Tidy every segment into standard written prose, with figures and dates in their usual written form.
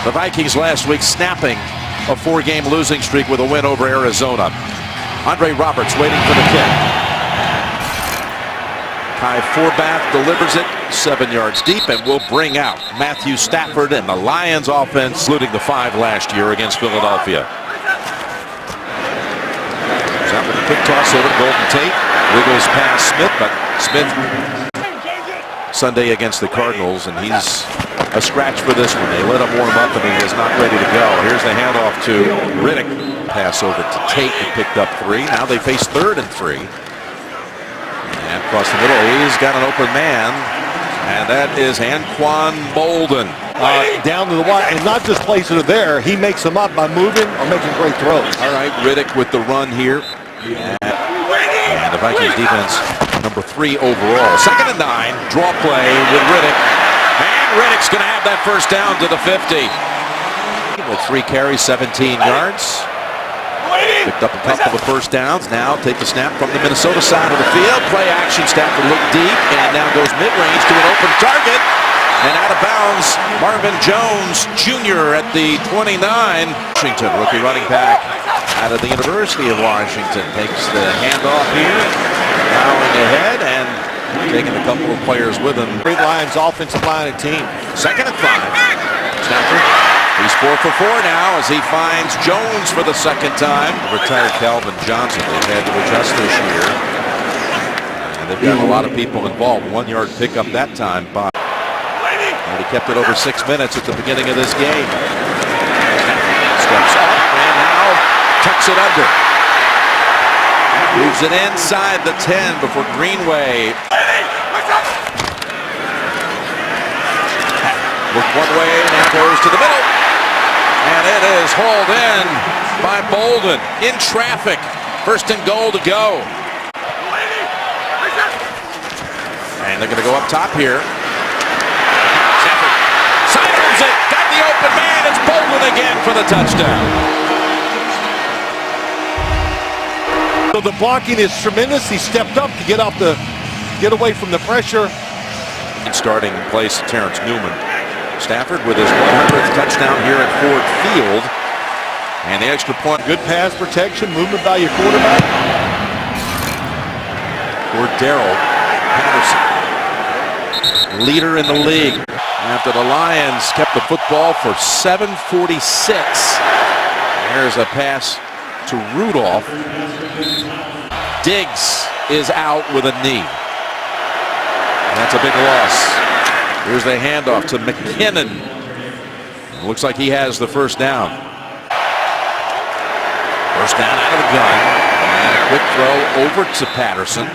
The Vikings last week snapping a 4-game losing streak with a win over Arizona. Andre Roberts waiting for the kick. Kai Forbath delivers it 7 yards deep and will bring out Matthew Stafford and the Lions offense, including the 5 last year against Philadelphia. Out with a quick toss over to Golden Tate. Wiggles past Smith, but Smith Sunday against the Cardinals, and he's a scratch for this one. They let him warm up, and he is not ready to go. Here's the handoff to Riddick. Pass over to Tate, who picked up 3. Now they face 3rd and 3. And across the middle, he's got an open man, and that is Anquan Bolden. Down to the wire, and not just placing it there. He makes them up by moving or making great throws. All right, Riddick with the run here. And the Vikings defense, number 3 overall. 2nd and 9, draw play with Riddick. And Riddick's going to have that first down to the 50. With 3 carries, 17 yards. Picked up a couple of first downs. Now take the snap from the Minnesota side of the field. Play action, Stafford look deep, and now goes mid-range to an open target. And out of bounds, Marvin Jones Jr. at the 29. Washington, rookie running back out of the University of Washington, takes the handoff here, plowing ahead and taking a couple of players with him. Great Lions offensive line and team. 2nd and 5. Stafford, he's 4 for 4 now as he finds Jones for the 2nd time. Retired Calvin Johnson, they've had to adjust this year. And they've got a lot of people involved. 1-yard pickup that time by. And he kept it over 6 minutes at the beginning of this game. Steps up and now tucks it under. Moves it inside the 10 before Greenway. Look one way, now goes to the middle. And it is hauled in by Bolden in traffic. 1st and goal to go. And they're going to go up top here. Sidles it, got the open man. It's Bolden again for the touchdown. So the blocking is tremendous. He stepped up to get away from the pressure. Starting in place, Terrence Newman. Stafford with his 100th touchdown here at Ford Field. And the extra point. Good pass protection, movement by your quarterback. For Darrell Patterson, leader in the league. After the Lions kept the football for 7:46. There's a pass to Rudolph. Diggs is out with a knee. And that's a big loss. Here's the handoff to McKinnon. Looks like he has the first down. First down out of the gun. And a quick throw over to Patterson,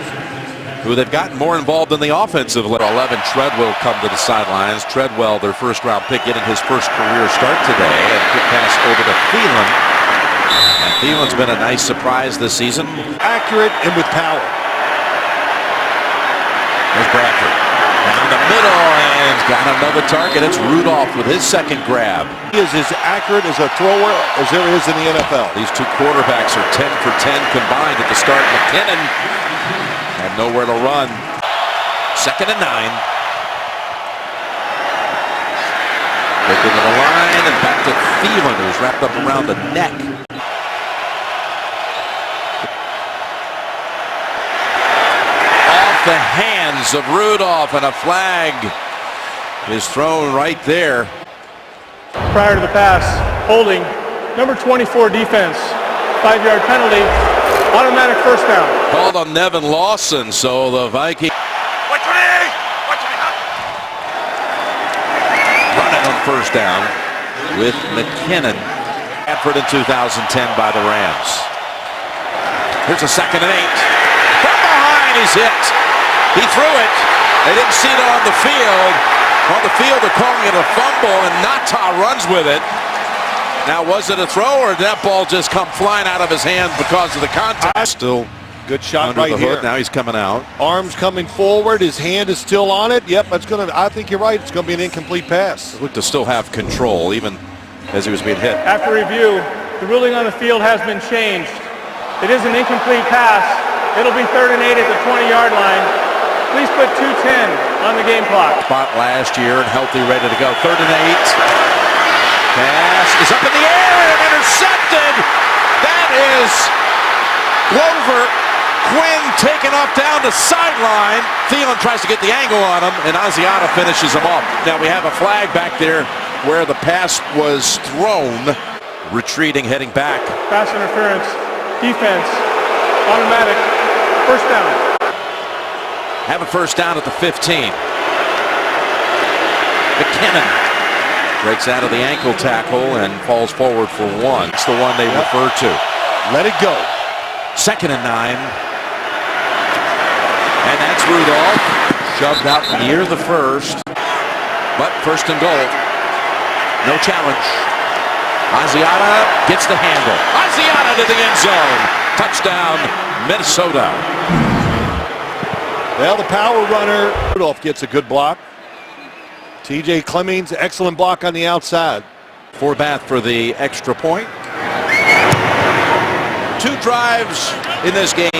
who they've gotten more involved in the offensive. 11, Treadwell come to the sidelines. Treadwell, their first-round pick, getting his first career start today. And quick pass over to Thielen. And Thielen's been a nice surprise this season. Accurate and with power. There's Bradford. Down the middle and got another target. It's Rudolph with his 2nd grab. He is as accurate as a thrower as there is in the NFL. These 2 quarterbacks are 10 for 10 combined at the start. McKinnon had nowhere to run. 2nd and 9. Looking to the line and back to Thielen, who's wrapped up around the neck. The hands of Rudolph, and a flag is thrown right there. Prior to the pass, holding, number 24 defense, 5-yard penalty, automatic first down. Called on Nevin Lawson, so the Vikings running on first down with McKinnon. Bradford in 2010 by the Rams. Here's a 2nd and 8. From behind, he's hit. He threw it. They didn't see it on the field. On the field, they're calling it a fumble, and Nata runs with it. Now, was it a throw, or did that ball just come flying out of his hand because of the contact? Still good shot under right the hood. here. Now he's coming out. Arms coming forward. His hand is still on it. Yep, that's going to. I think you're right. It's going to be an incomplete pass. Looked to still have control, even as he was being hit. After review, the ruling on the field has been changed. It is an incomplete pass. It'll be 3rd and 8 at the 20-yard line. Please put 2:10 on the game clock. Spot last year and healthy, ready to go. 3rd and 8. is Glover. Quinn taken off down the sideline. Thielen tries to get the angle on him, and Asiata finishes him off. Now we have a flag back there where the pass was thrown. Retreating, heading back. Pass interference, defense, automatic, first down. Have a first down at the 15. McKinnon breaks out of the ankle tackle and falls forward for one. It's the one they refer to. Let it go. 2nd and 9. And that's Rudolph. Shoved out near the first. But first and goal. No challenge. Asiata gets the handle. Asiata to the end zone. Touchdown, Minnesota. Well, the power runner, Rudolph, gets a good block. TJ Clemmings, excellent block on the outside. Forbath for the extra point. 2 drives in this game.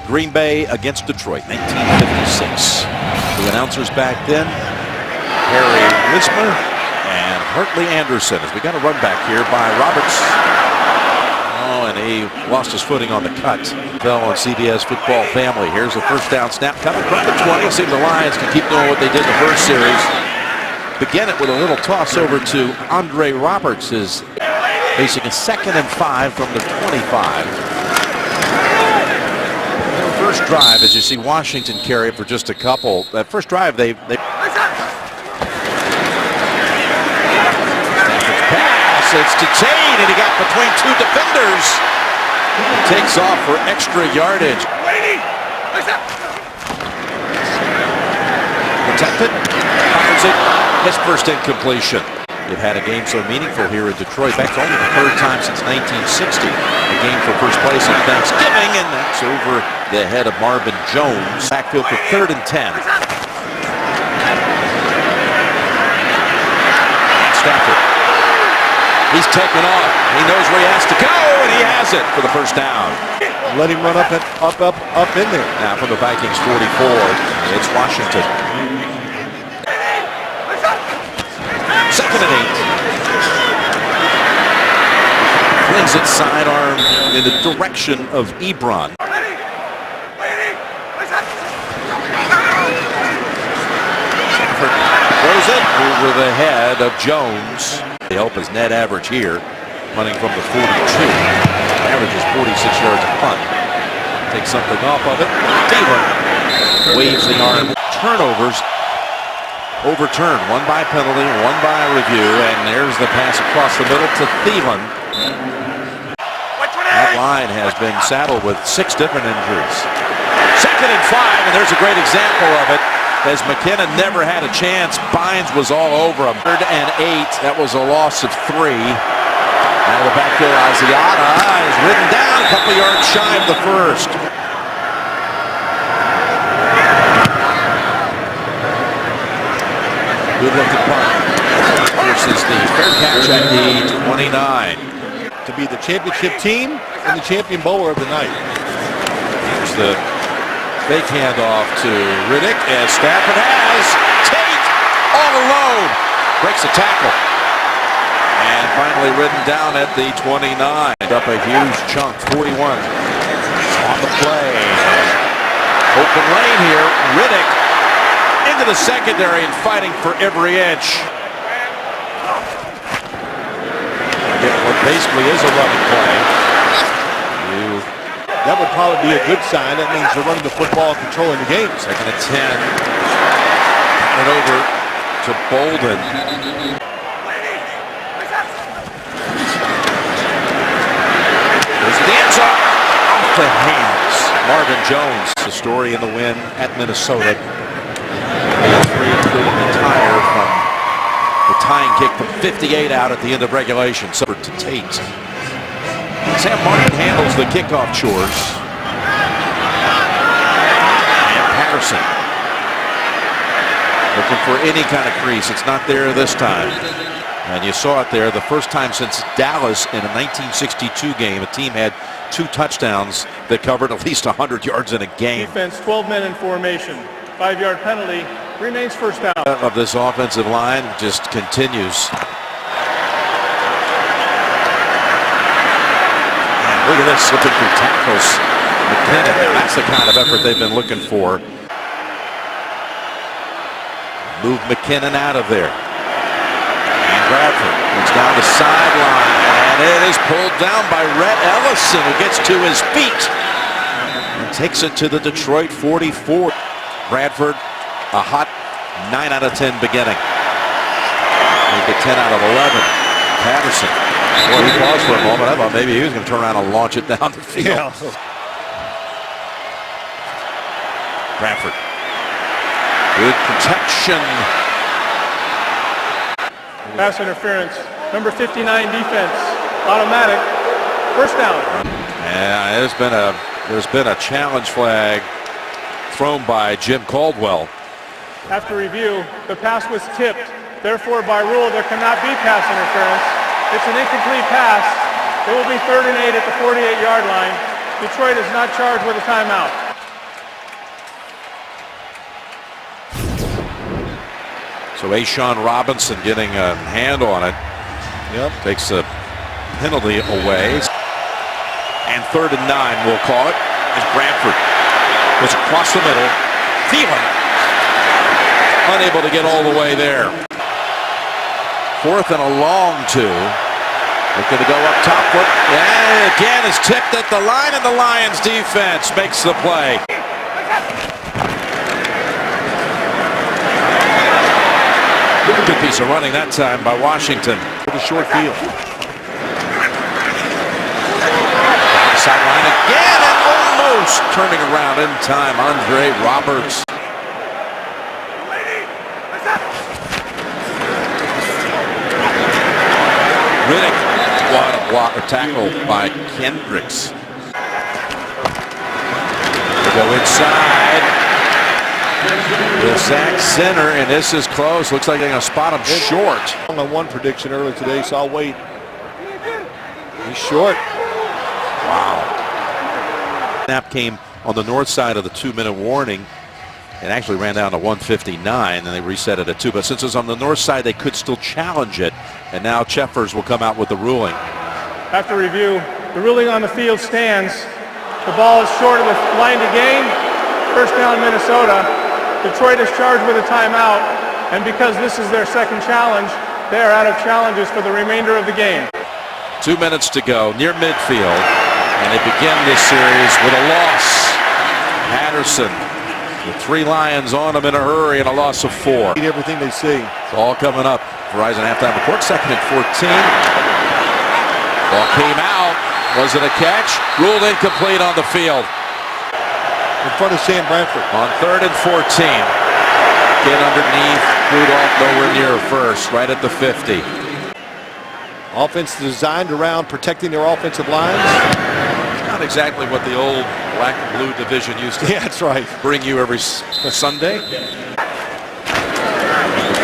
Green Bay against Detroit, 1956. The announcers back then, Harry Wismer and Hartley Anderson. As we got a run back here by Roberts. Oh, and he lost his footing on the cut. Fell on CBS Football Family. Here's a first down snap coming from the 20. See if the Lions can keep doing what they did in the first series. Begin it with a little toss over to Andre Roberts, is facing a 2nd and 5 from the 25. First drive, as you see Washington carry it for just a couple. That first drive, they pass. It's to Tate, and he got between 2 defenders. He takes off for extra yardage. Protected, fires it. His first incompletion. They've had a game so meaningful here in Detroit. That's only the 3rd time since 1960. A game for first place on Thanksgiving, and that's over the head of Marvin Jones. Backfield for 3rd and 10. Stafford. He's taken off. He knows where he has to go, and he has it for the first down. Let him run up in there. Now from the Vikings 44, it's Washington. 2nd and 8. Flings it sidearm in the direction of Ebron. Stafford throws it over the head of Jones. They help his net average here, punting from the 42. Average is 46 yards a punt. Take something off of it. Thielen waves the arm. Turnovers overturned, one by penalty, one by review, and there's the pass across the middle to Thielen. That line has been saddled with 6 different injuries. 2nd and 5, and there's a great example of it, as McKinnon never had a chance. Bynes was all over him. 3rd and 8, that was a loss of 3. Out of the backfield, Asiata is ridden down a couple yards shy of the first. Good looking punt. Versus the fair catch at the 29. To be the championship team and the champion bowler of the night. Here's the fake handoff to Riddick, as Stafford has Tate all alone. Breaks a tackle. And finally ridden down at the 29. Up a huge chunk, 41. On the play. Open lane here. Riddick into the secondary and fighting for every inch. What basically is a running play. That would probably be a good sign. That means they're running the football, controlling the game. 2nd and 10. And over to Bolden. There's the end zone. Off the hands. Marvin Jones, the story in the win at Minnesota. 3, including the tire from the tying kick from 58 out at the end of regulation. So to Tate. Sam Martin handles the kickoff chores. And Patterson looking for any kind of crease. It's not there this time. And you saw it there the first time since Dallas in a 1962 game. A team had 2 touchdowns that covered at least 100 yards in a game. Defense 12 men in formation. 5-yard penalty. Remains first down. Of this offensive line just continues. And Look at this, slipping through tackles. McKinnon, now that's the kind of effort they've been looking for. Move McKinnon out of there. And Bradford looks down the sideline, and it is pulled down by Rhett Ellison, who gets to his feet and takes it to the Detroit 44. Bradford, a hot 9 out of 10 beginning. Make it 10 out of 11. Patterson. Well, he paused for a moment. I thought maybe he was going to turn around and launch it down the field. Yeah. Bradford. Good protection. Pass interference. Number 59 defense. Automatic. First down. Yeah, there's been a challenge flag thrown by Jim Caldwell. After review, the pass was tipped. Therefore, by rule, there cannot be pass interference. It's an incomplete pass. It will be 3rd and 8 at the 48-yard line. Detroit is not charged with a timeout. So Ashawn Robinson getting a hand on it. Yep. Takes a penalty away. And 3rd and 9, we'll call it, as Bradford was across the middle. Thielen unable to get all the way there. 4th and a long 2. Looking to go up top foot. And again is tipped at the line, and the Lions defense makes the play. Good piece of running that time by Washington. For the short field. Down the sideline again, and almost turning around in time. Andre Roberts. Riddick, what a block or tackle by Kendricks. They go inside. The Zach center, and this is close. Looks like they're going to spot him short. On one prediction earlier today, so I'll wait. He's short. Wow. Snap came on the north side of the 2-minute warning. It actually ran down to 1:59, and they reset it at 2. But since it's on the north side, they could still challenge it. And now Cheffers will come out with the ruling. After review, the ruling on the field stands. The ball is short of the line to gain. First down, Minnesota. Detroit is charged with a timeout, and because this is their second challenge, they are out of challenges for the remainder of the game. 2 minutes to go, near midfield, and they begin this series with a loss. Patterson, the 3 Lions on them in a hurry, and a loss of 4. Eat everything they see. It's all coming up. Verizon halftime report, 2nd and 14. Ball came out. Was it a catch? Ruled incomplete on the field. In front of Sam Bradford. On 3rd and 14. Get underneath. Rudolph nowhere near first. Right at the 50. Offense designed around protecting their offensive lines. It's not exactly what the old black and blue division used to Yeah, that's right. bring you every Sunday. Number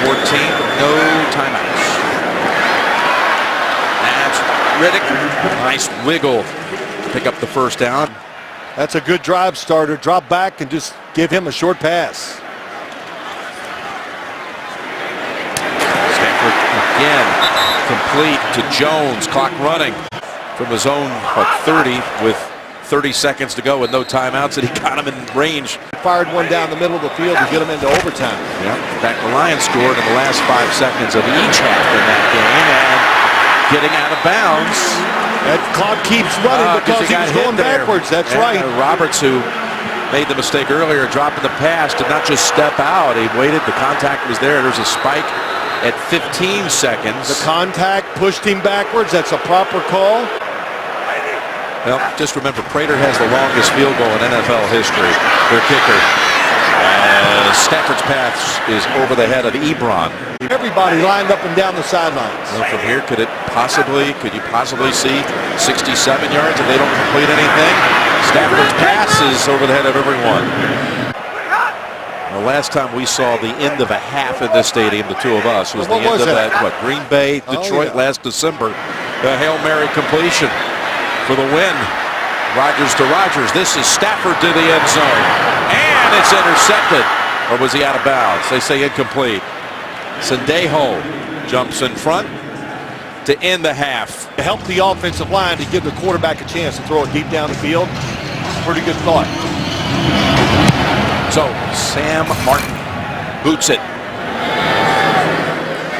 14, no timeouts. That's Riddick. Nice wiggle to pick up the first down. That's a good drive starter. Drop back and just give him a short pass. Stanford again complete to Jones. Clock running from his own 30 with 30 seconds to go with no timeouts, and he got him in range. Fired one down the middle of the field to get him into overtime. Yeah, in fact, the Lions scored in the last 5 seconds of each half in that game, and getting out of bounds. That clock keeps running because he was going backwards. That's right. Roberts, who made the mistake earlier, dropping the pass, did not just step out. He waited. The contact was there. There's a spike at 15 seconds. The contact pushed him backwards. That's a proper call. Well, just remember, Prater has the longest field goal in NFL history. Their kicker. Stafford's pass is over the head of Ebron. Everybody lined up and down the sidelines. Well, from here, could you possibly see 67 yards if they don't complete anything? Stafford's pass is over the head of everyone. The last time we saw the end of a half in this stadium, the two of us, was the end of that, Green Bay, Detroit last December. The Hail Mary completion for the win. Rodgers to Rodgers. This is Stafford to the end zone. And it's intercepted. Or was he out of bounds? They say incomplete. Sendejo jumps in front. to end the half. To help the offensive line to give the quarterback a chance to throw it deep down the field. Pretty good thought. So Sam Martin boots it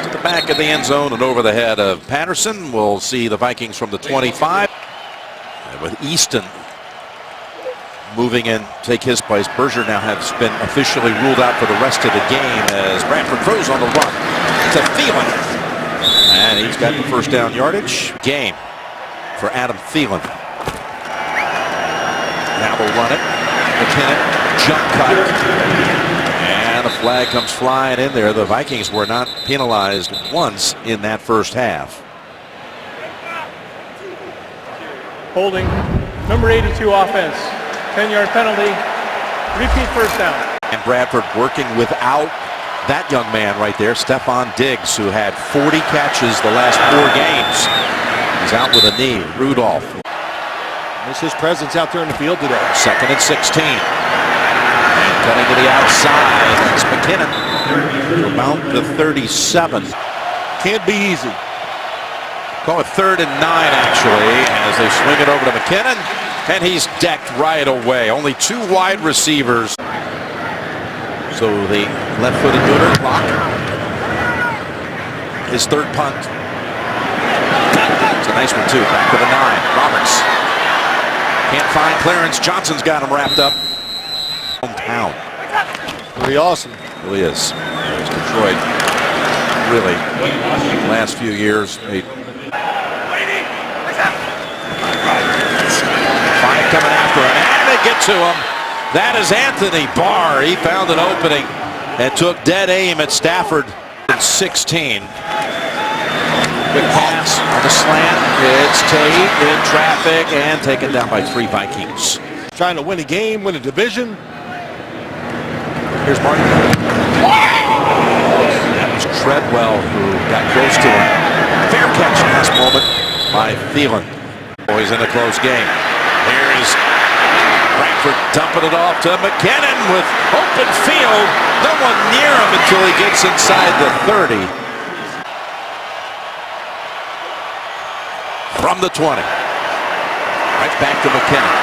to the back of the end zone and over the head of Patterson. We'll see the Vikings from the 25. And with Easton moving in, take his place. Berger now has been officially ruled out for the rest of the game as Bradford throws on the run to Thielen. And he's got the first down yardage. Game for Adam Thielen. Now they'll run it. McKinnon, jump cut. And a flag comes flying in there. The Vikings were not penalized once in that first half. Holding, number 82 offense. 10-yard penalty, repeat first down. And Bradford working without that young man right there, Stephon Diggs, who had 40 catches the last 4 games. He's out with a knee. Rudolph. Miss his presence out there in the field today. 2nd and 16. And cutting to the outside. That's McKinnon. About the 37. Can't be easy. Call it 3rd and 9 actually, as they swing it over to McKinnon. And he's decked right away. Only 2 wide receivers. So the left-footed booter block. His 3rd punt. It's a nice one too. Back to the 9. Roberts. Can't find clearance. Johnson's got him wrapped up. Hometown. Pretty awesome. Really is. There's Detroit. Really, last few years. Coming after him, and they get to him. That is Anthony Barr. He found an opening and took dead aim at Stafford in 16. Good pass on the slant. It's Tate in traffic and taken down by 3 Vikings. Trying to win a game, win a division. Here's Martin. That was Treadwell who got close to him. Fair catch last moment by Thielen. Boys in a close game. Here's Bradford dumping it off to McKinnon with open field. No one near him until he gets inside the 30. From the 20. Right back to McKinnon.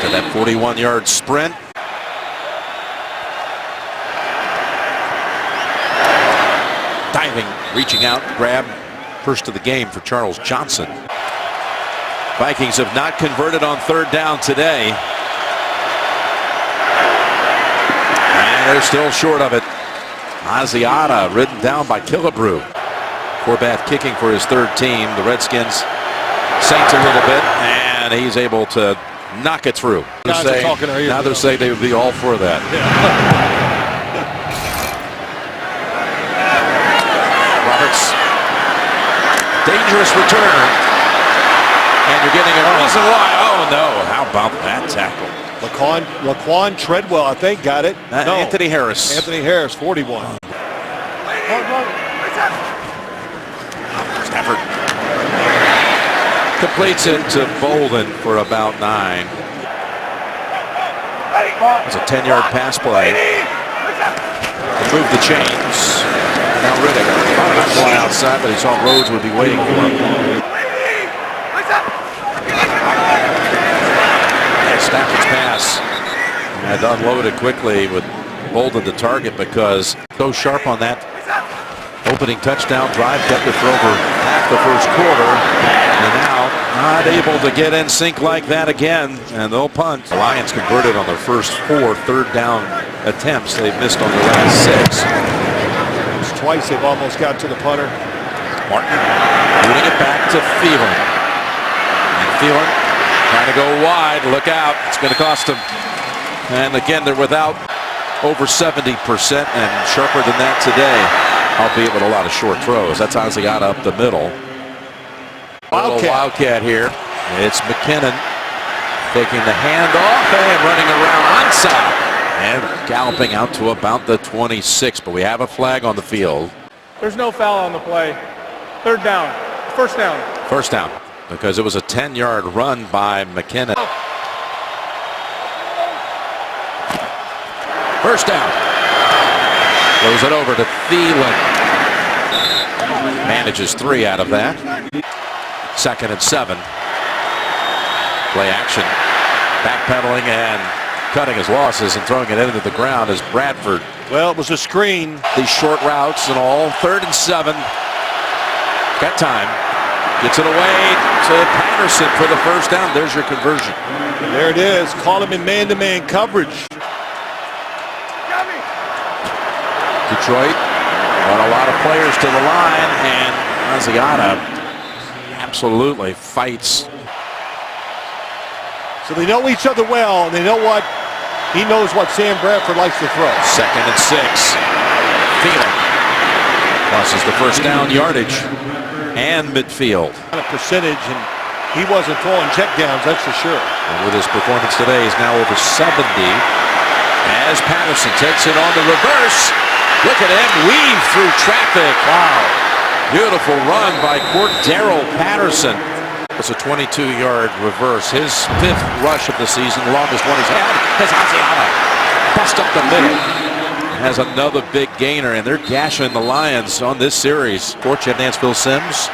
To that 41-yard sprint. Diving, reaching out, grab. First of the game for Charles Johnson. Vikings have not converted on 3rd down today. And they're still short of it. Asiata ridden down by Killebrew. Corbath kicking for his 3rd team. The Redskins sanked a little bit, and he's able to knock it through. Now they're saying they would be all for that. Yeah. Roberts. Dangerous return. And you're getting a reason why. Oh, no. How about that tackle? Laquan Treadwell, I think, got it. No. Anthony Harris. Anthony Harris, 41. Stafford completes it to Bolden for about 9. It's a 10-yard pass play. Move the chains. Now Riddick. Fly outside, but he saw Rhodes would be waiting for him. Stafford's pass had to unload it quickly with Bolden the target because so sharp on that opening touchdown drive, kept it for over half the first quarter, and now not able to get in sync like that again, and they'll punt. The Lions converted on their first 4 3rd down attempts. They've missed on the last 6. Twice they've almost got to the punter. Martin moving it back to Thielen, and Thielen trying to go wide. Look out. It's going to cost them. And again, they're without over 70% and sharper than that today, albeit with a lot of short throws. That's Asiata up the middle. Wildcat here. It's McKinnon taking the handoff and running around onside and galloping out to about the 26. But we have a flag on the field. There's no foul on the play. 3rd down. First down. First down. Because it was a 10-yard run by McKinnon. First down. Throws it over to Thielen. Manages 3 out of that. 2nd and 7. Play action. Backpedaling and cutting his losses and throwing it into the ground is Bradford. Well, it was a screen. These short routes and all. 3rd and 7. Got time. Gets it away to Patterson for the first down. There's your conversion. There it is. Caught him in man-to-man coverage. Detroit brought a lot of players to the line, and Asiata absolutely fights. So they know each other well, and they know what he knows what Sam Bradford likes to throw. 2nd and 6. Field losses the first down yardage and midfield. A percentage, and he wasn't throwing checkdowns, that's for sure. And with his performance today, he's now over 70. As Patterson takes it on the reverse. Look at him weave through traffic. Wow. Beautiful run by Cordero Patterson. It's a 22-yard reverse. His 5th rush of the season, the longest one he's had. Has Asiata bust up the middle. Has another big gainer, and they're gashing the Lions on this series. For Chad Nansville Sims,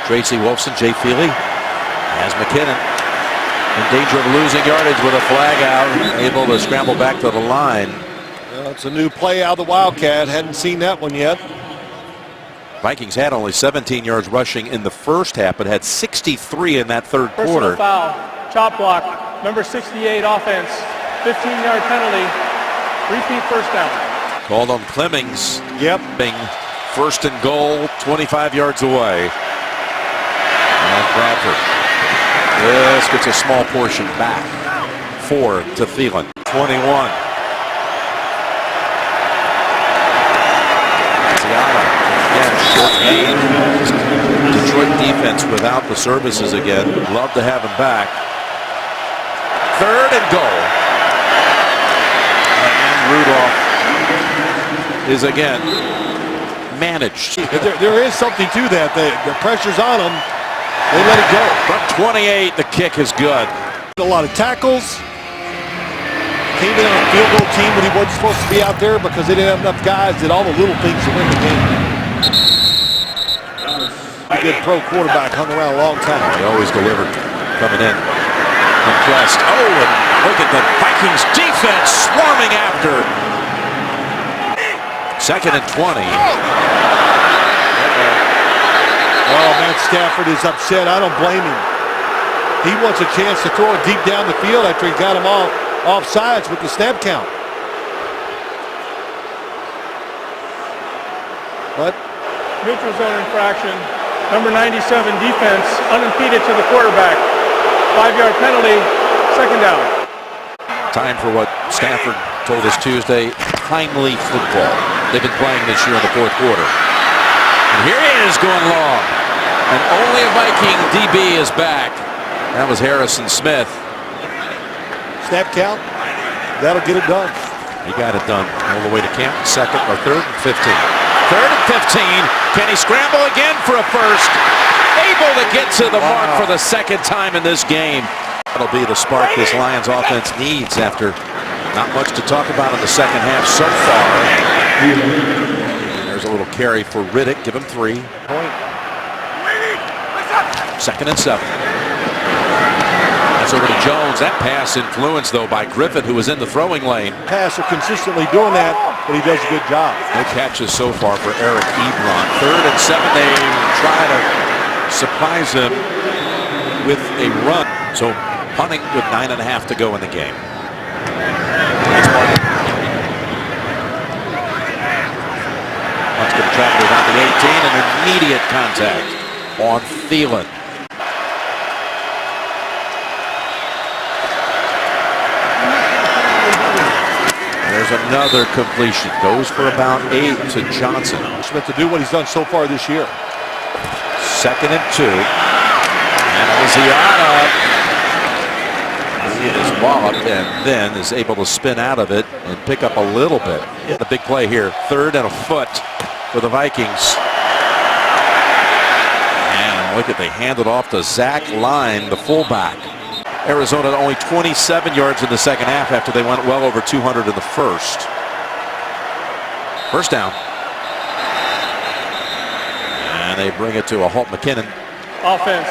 Tracy Wolfson, Jay Feely, as McKinnon in danger of losing yardage with a flag out, able to scramble back to the line. Well, it's a new play out of the Wildcat. Hadn't seen that one yet. Vikings had only 17 yards rushing in the first half, but had 63 in that 3rd quarter. Personal foul, chop block, number 68 offense, 15-yard penalty, repeat first down. Called on Clemmings. Yep. Being 1st and goal, 25 yards away. And Bradford. This gets a small portion back. 4 to Thielen. 21. Detroit defense without the services again. Love to have him back. 3rd and goal. And Rudolph is again managed. There is something to that. The pressure's on them. They let it go. From 28, the kick is good. A lot of tackles. Came in on a field goal team when he wasn't supposed to be out there because they didn't have enough guys. Did all the little things to win the game. A good pro quarterback, hung around a long time. He always delivered coming in. Impressed. Oh, and look at the Vikings defense swarming after. 2nd and 20. Oh, Matt Stafford is upset. I don't blame him. He wants a chance to throw it deep down the field after he got him off sides with the snap count. But Neutral zone infraction, number 97 defense, unimpeded to the quarterback. 5-yard penalty, 2nd down. Time for what Stafford told us Tuesday, timely football. They've been playing this year in the 4th quarter. And here he is going long. And only a Viking DB is back. That was Harrison Smith. snap count, that'll get it done. He got it done all the way to Camp. 2nd or 3rd and 15. 3rd and 15. Can he scramble again for a first? Able to get to the mark for the 2nd time in this game. That'll be the spark this Lions offense needs after not much to talk about in the 2nd half so far. There's a little carry for Riddick. Give him 3. 2nd and 7. That's over to Jones. That pass influenced, though, by Griffin, who was in the throwing lane. Passer consistently doing that, but he does a good job. No catches so far for Eric Ebron. 3rd and 7. They try to surprise him with a run. So punting with 9.5 to go in the game. Punt's going to travel around the 18 and immediate contact on Thielen. There's another completion. Goes for about 8 to Johnson. Smith to do what he's done so far this year. 2nd and 2. And Asiata is walloped and then is able to spin out of it and pick up a little bit. A big play here. 3rd and a foot for the Vikings. And look at, they hand it off to Zach Line, the fullback. Arizona only 27 yards in the 2nd half after they went well over 200 in the first. First down. And And they bring it to a halt. McKinnon. Offense,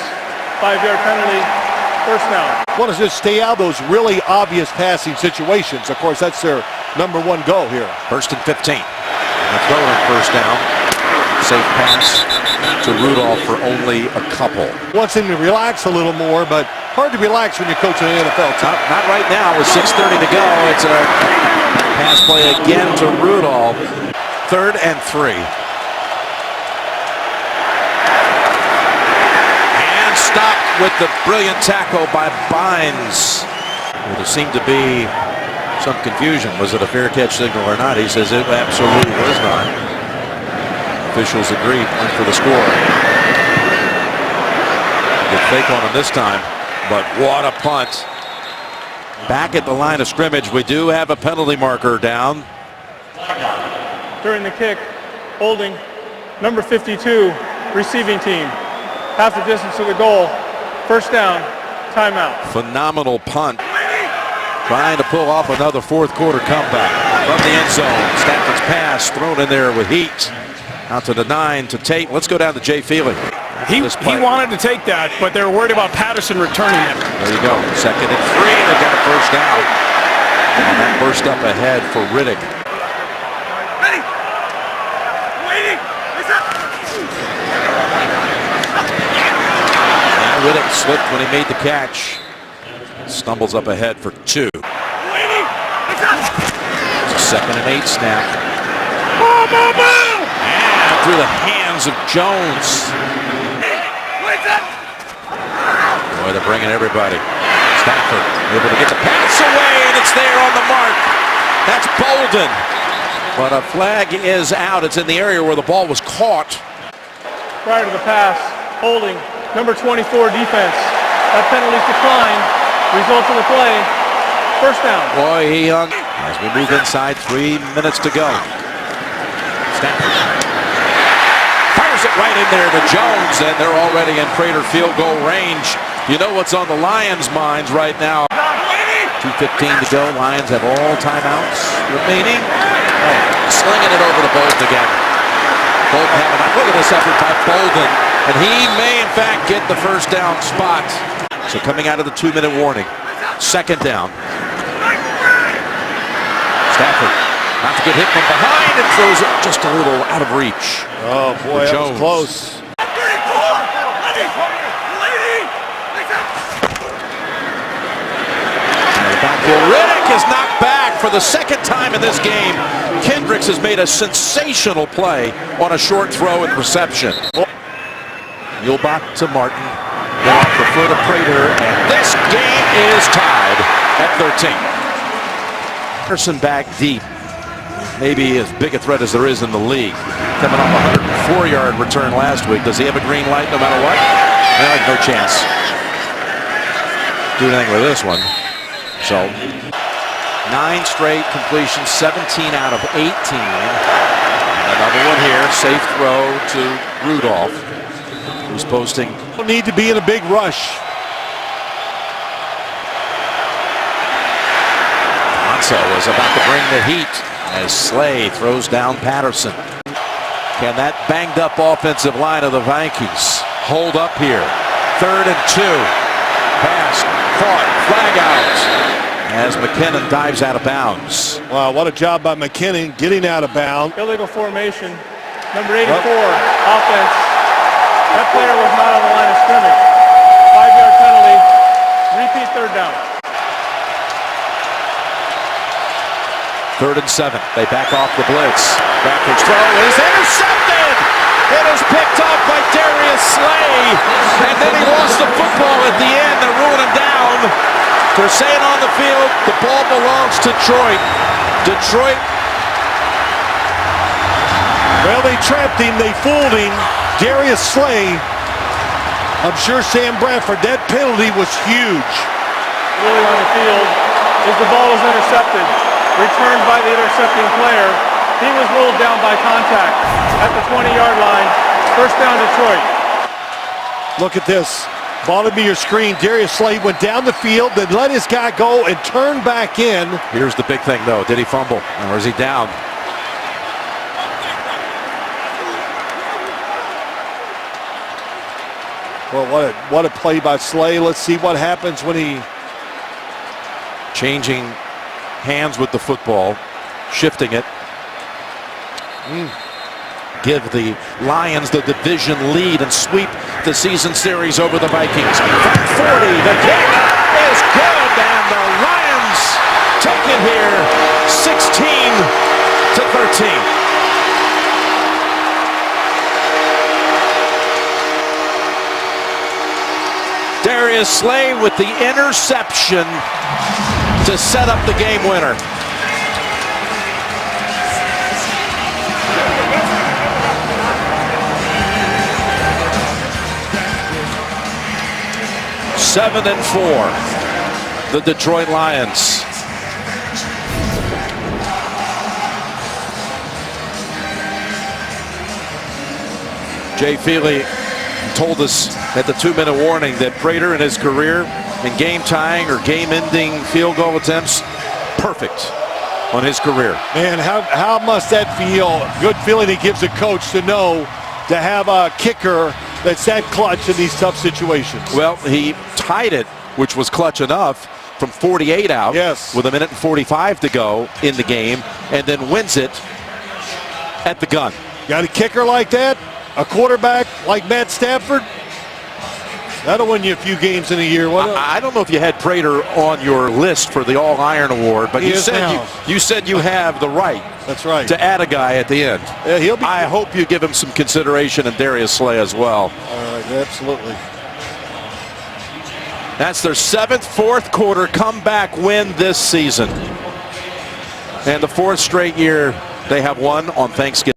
5-yard penalty, first down. Want to just stay out of those really obvious passing situations. Of course, that's their #1 goal here. First and 15. And a throw in first down. Safe pass to Rudolph for only a couple. Wants him to relax a little more, but hard to relax when you're coaching an NFL team. Not right now with 6:30 to go. It's a pass play again to Rudolph. 3rd and 3. And stopped with the brilliant tackle by Bynes. There seemed to be some confusion. Was it a fair catch signal or not? He says it absolutely was not. Officials agreed, went for the score. Good fake on him this time, but what a punt. Back at the line of scrimmage, we do have a penalty marker down. During the kick, holding number 52, receiving team. Half the distance to the goal. First down, timeout. Phenomenal punt. Trying to pull off another fourth quarter comeback from the end zone. Stafford's pass thrown in there with heat. Out to the 9 to Tate. Let's go down to Jay Feely. He wanted to take that, but they were worried about Patterson returning it. There you go. 2nd and 3. They got a first down. And that burst up ahead for Riddick. And Riddick slipped when he made the catch. Stumbles up ahead for 2. It's a 2nd and 8 snap. And through the hands of Jones. Boy, they're bringing everybody. Stafford able to get the pass away, and it's there on the mark. That's Bolden. But a flag is out. It's in the area where the ball was caught. Prior to the pass, holding number 24 defense. That penalty's declined. Result of the play, first down. Boy, he hung as we move inside. 3 minutes to go. Stafford fires it right in there to Jones, and they're already in Prater field goal range. You know what's on the Lions' minds right now. 2:15 to go. Lions have all timeouts remaining. Slinging it over to Bolden again. Bolden having a look at this effort by Bolden, and he may in fact get the first down spot. So coming out of the 2-minute warning, 2nd down. Stafford not to get hit from behind and throws it just a little out of reach. Oh boy, that was close. Riddick is knocked back for the 2nd time in this game. Kendricks has made a sensational play on a short throw and reception. Muehlbach to Martin. Off the foot of Prater, and this game is tied at 13. Patterson back deep. Maybe as big a threat as there is in the league. Coming off a 104-yard return last week. Does he have a green light no matter what? No chance. Do anything with this one. So 9 straight completions, 17 out of 18. And another one here. Safe throw to Rudolph, who's posting. Don't need to be in a big rush. Monso is about to bring the heat as Slay throws down Patterson. Can that banged up offensive line of the Vikings hold up here? 3rd and 2. Pass, caught, flag out as McKinnon dives out of bounds. Wow, what a job by McKinnon getting out of bounds. Illegal formation, number 84, offense. That player was not on the line of scrimmage. 5-yard penalty. Repeat 3rd down. 3rd and 7. They back off the blitz. Bradford's throw is intercepted. It is picked off by Darius Slay. And then he lost the football at the end. They're ruling him down. They're saying on the field, the ball belongs to Detroit. Detroit. Well, they trapped him. They fooled him. Darius Slay. I'm sure Sam Bradford, that penalty was huge. Ruling on the field is the ball was intercepted. Returned by the intercepting player. He was ruled down by contact at the 20-yard line. First down, Detroit. Look at this. Bottom of your screen, Darius Slay went down the field, then let his guy go and turn back in. Here's the big thing, though. Did he fumble, or is he down? Well, what a play by Slay. Let's see what happens when he... Changing hands with the football, shifting it. Give the Lions the division lead and sweep the season series over the Vikings. From 40, the kick is good, and the Lions take it here, 16-13. Darius Slay with the interception to set up the game winner. Seven and 4, the Detroit Lions. Jay Feely told us at the 2-minute warning that Prater in his career in game-tying or game-ending field goal attempts, perfect on his career. Man, how must that feel? Good feeling he gives a coach to know to have a kicker that's that clutch in these tough situations. Well, he tied it, which was clutch enough, from 48 out with 1 minute and 45 to go in the game, and then wins it at the gun. Got a kicker like that, a quarterback like Matt Stafford, that'll win you a few games in a year. I don't know if you had Prater on your list for the All-Iron Award, but you said you have the right. That's right. To add a guy at the end. Yeah, I hope you give him some consideration, and Darius Slay as well. All right, absolutely. That's their 7th fourth quarter comeback win this season. And the 4th straight year they have won on Thanksgiving.